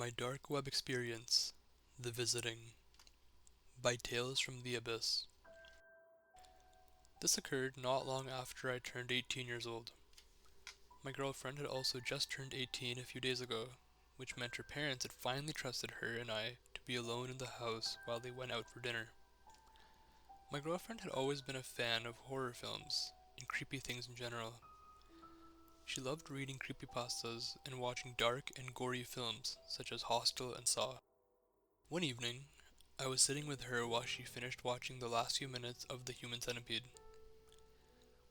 My Dark Web Experience, The Visiting, by Tales from the Abyss. This occurred not long after I turned 18 years old. My girlfriend had also just turned 18 a few days ago, which meant her parents had finally trusted her and I to be alone in the house while they went out for dinner. My girlfriend had always been a fan of horror films and creepy things in general. She loved reading creepypastas and watching dark and gory films such as Hostel and Saw. One evening, I was sitting with her while she finished watching the last few minutes of The Human Centipede.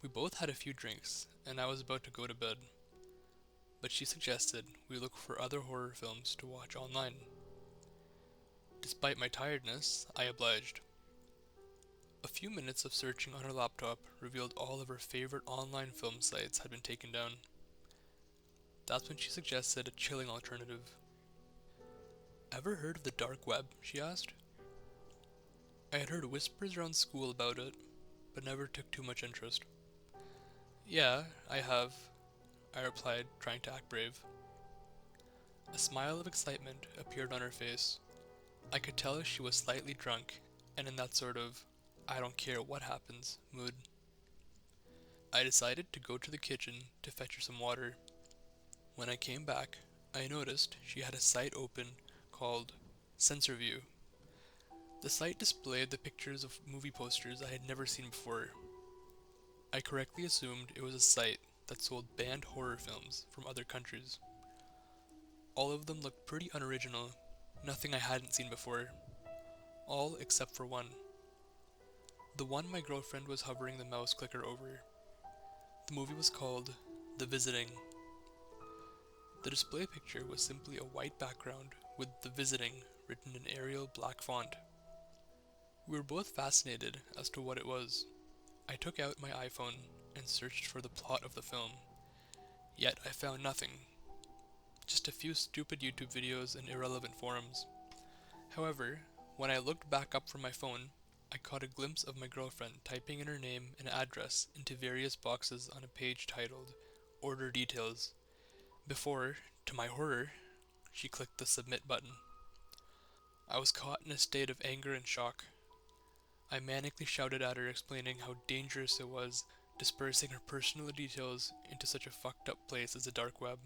We both had a few drinks, and I was about to go to bed, but she suggested we look for other horror films to watch online. Despite my tiredness, I obliged. A few minutes of searching on her laptop revealed all of her favorite online film sites had been taken down. That's when she suggested a chilling alternative. "Ever heard of the dark web?" she asked. I had heard whispers around school about it, but never took too much interest. "Yeah, I have," I replied, trying to act brave. A smile of excitement appeared on her face. I could tell she was slightly drunk, and in that sort of "I don't care what happens" mood. I decided to go to the kitchen to fetch her some water. When I came back, I noticed she had a site open called CensorView. The site displayed the pictures of movie posters I had never seen before. I correctly assumed it was a site that sold banned horror films from other countries. All of them looked pretty unoriginal, nothing I hadn't seen before. All except for one. The one my girlfriend was hovering the mouse clicker over. The movie was called The Visiting. The display picture was simply a white background with The Visiting written in Arial black font. We were both fascinated as to what it was. I took out my iPhone and searched for the plot of the film, yet I found nothing. Just a few stupid YouTube videos and irrelevant forums. However, when I looked back up from my phone, I caught a glimpse of my girlfriend typing in her name and address into various boxes on a page titled Order Details, before, to my horror, she clicked the submit button. I was caught in a state of anger and shock. I manically shouted at her, explaining how dangerous it was dispersing her personal details into such a fucked up place as the dark web.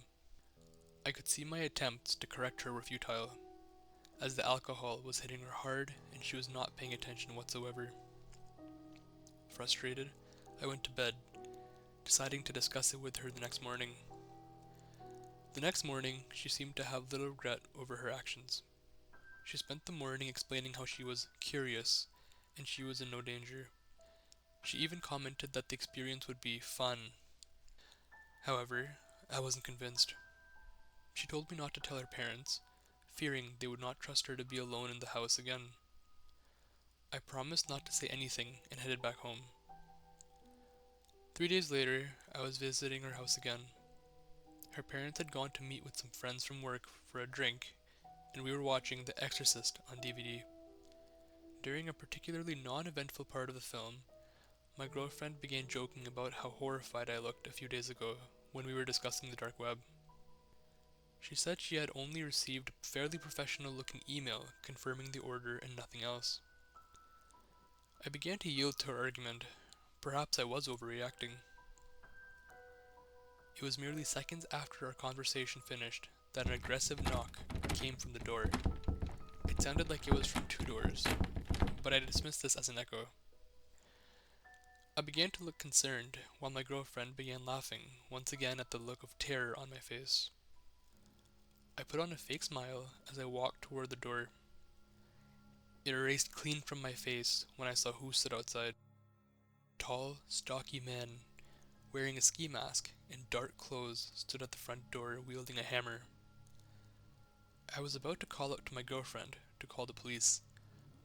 I could see my attempts to correct her were futile, as the alcohol was hitting her hard and she was not paying attention whatsoever. Frustrated, I went to bed, deciding to discuss it with her the next morning. The next morning, she seemed to have little regret over her actions. She spent the morning explaining how she was curious and she was in no danger. She even commented that the experience would be fun. However, I wasn't convinced. She told me not to tell her parents, fearing they would not trust her to be alone in the house again. I promised not to say anything and headed back home. 3 days later, I was visiting her house again. Her parents had gone to meet with some friends from work for a drink, and we were watching The Exorcist on DVD. During a particularly non-eventful part of the film, my girlfriend began joking about how horrified I looked a few days ago when we were discussing the dark web. She said she had only received a fairly professional-looking email confirming the order and nothing else. I began to yield to her argument. Perhaps I was overreacting. It was merely seconds after our conversation finished that an aggressive knock came from the door. It sounded like it was from 2 doors, but I dismissed this as an echo. I began to look concerned, while my girlfriend began laughing, once again at the look of terror on my face. I put on a fake smile as I walked toward the door. It erased clean from my face when I saw who stood outside. A tall, stocky man, wearing a ski mask and dark clothes, stood at the front door wielding a hammer. I was about to call out to my girlfriend to call the police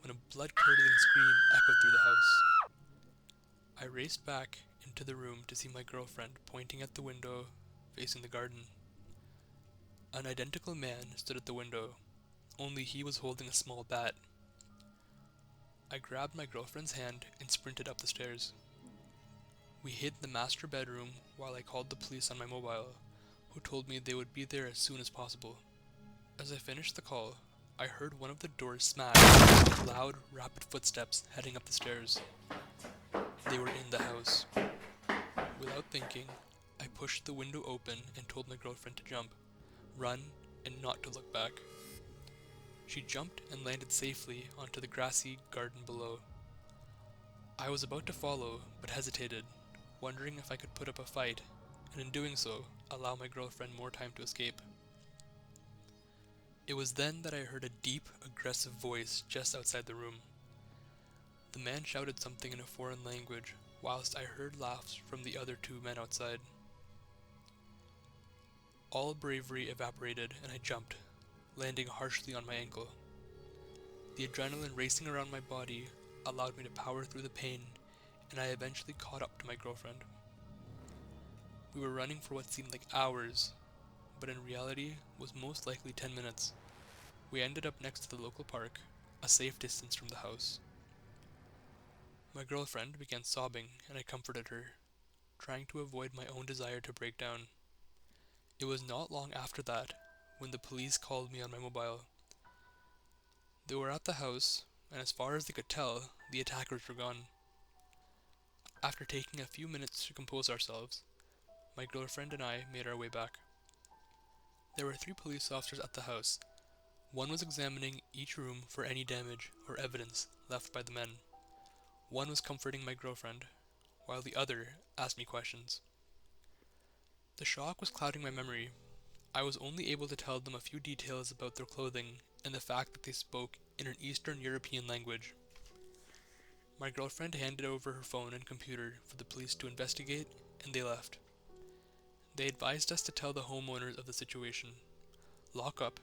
when a blood-curdling scream echoed through the house. I raced back into the room to see my girlfriend pointing at the window facing the garden. An identical man stood at the window, only he was holding a small bat. I grabbed my girlfriend's hand and sprinted up the stairs. We hid in the master bedroom while I called the police on my mobile, who told me they would be there as soon as possible. As I finished the call, I heard one of the doors smash and loud, rapid footsteps heading up the stairs. They were in the house. Without thinking, I pushed the window open and told my girlfriend to jump, run, and not to look back. She jumped and landed safely onto the grassy garden below. I was about to follow, but hesitated, wondering if I could put up a fight, and in doing so, allow my girlfriend more time to escape. It was then that I heard a deep, aggressive voice just outside the room. The man shouted something in a foreign language, whilst I heard laughs from the other two men outside. All bravery evaporated and I jumped, landing harshly on my ankle. The adrenaline racing around my body allowed me to power through the pain, and I eventually caught up to my girlfriend. We were running for what seemed like hours, but in reality was most likely 10 minutes. We ended up next to the local park, a safe distance from the house. My girlfriend began sobbing and I comforted her, trying to avoid my own desire to break down. It was not long after that when the police called me on my mobile. They were at the house, and as far as they could tell, the attackers were gone. After taking a few minutes to compose ourselves, my girlfriend and I made our way back. There were 3 police officers at the house. One was examining each room for any damage or evidence left by the men. One was comforting my girlfriend, while the other asked me questions. The shock was clouding my memory. I was only able to tell them a few details about their clothing and the fact that they spoke in an Eastern European language. My girlfriend handed over her phone and computer for the police to investigate, and they left. They advised us to tell the homeowners of the situation, lock up,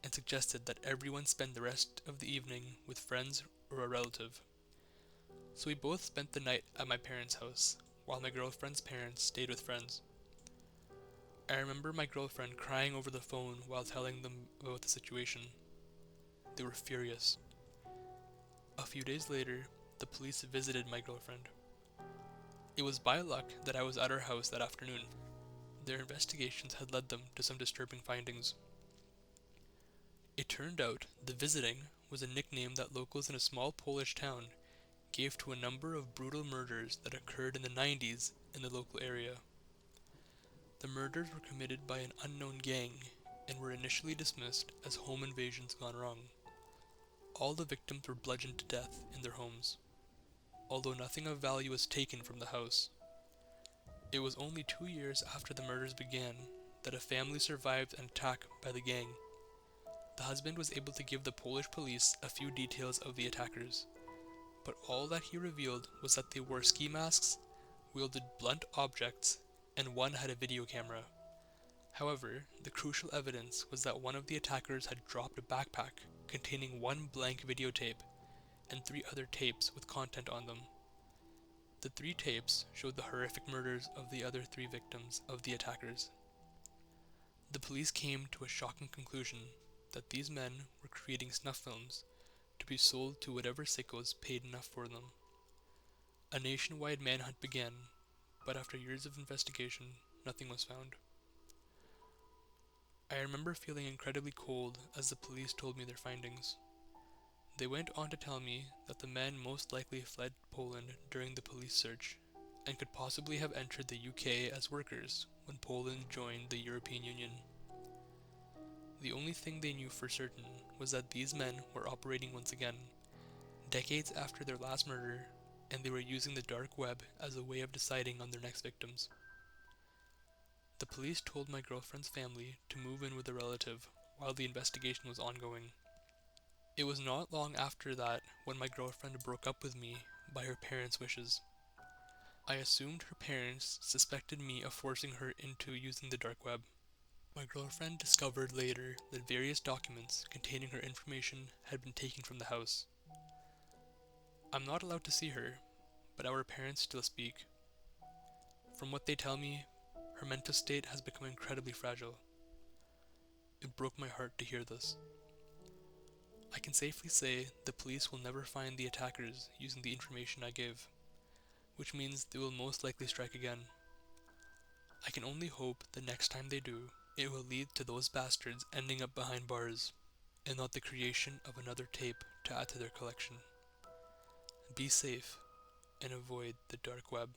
and suggested that everyone spend the rest of the evening with friends or a relative. So we both spent the night at my parents' house, while my girlfriend's parents stayed with friends. I remember my girlfriend crying over the phone while telling them about the situation. They were furious. A few days later, the police visited my girlfriend. It was by luck that I was at her house that afternoon. Their investigations had led them to some disturbing findings. It turned out the visiting was a nickname that locals in a small Polish town gave to a number of brutal murders that occurred in the 90s in the local area. The murders were committed by an unknown gang and were initially dismissed as home invasions gone wrong. All the victims were bludgeoned to death in their homes, although nothing of value was taken from the house. It was only 2 years after the murders began that a family survived an attack by the gang. The husband was able to give the Polish police a few details of the attackers, but all that he revealed was that they wore ski masks, wielded blunt objects, and one had a video camera. However, the crucial evidence was that one of the attackers had dropped a backpack containing 1 blank videotape and 3 other tapes with content on them. The 3 tapes showed the horrific murders of the other 3 victims of the attackers. The police came to a shocking conclusion that these men were creating snuff films to be sold to whatever sickos paid enough for them. A nationwide manhunt began, but after years of investigation, nothing was found. I remember feeling incredibly cold as the police told me their findings. They went on to tell me that the men most likely fled Poland during the police search and could possibly have entered the UK as workers when Poland joined the European Union. The only thing they knew for certain was that these men were operating once again, decades after their last murder, and they were using the dark web as a way of deciding on their next victims. The police told my girlfriend's family to move in with a relative while the investigation was ongoing. It was not long after that when my girlfriend broke up with me by her parents' wishes. I assumed her parents suspected me of forcing her into using the dark web. My girlfriend discovered later that various documents containing her information had been taken from the house. I'm not allowed to see her, but our parents still speak. From what they tell me, her mental state has become incredibly fragile. It broke my heart to hear this. I can safely say the police will never find the attackers using the information I gave, which means they will most likely strike again. I can only hope the next time they do, it will lead to those bastards ending up behind bars, and not the creation of another tape to add to their collection. Be safe and avoid the dark web.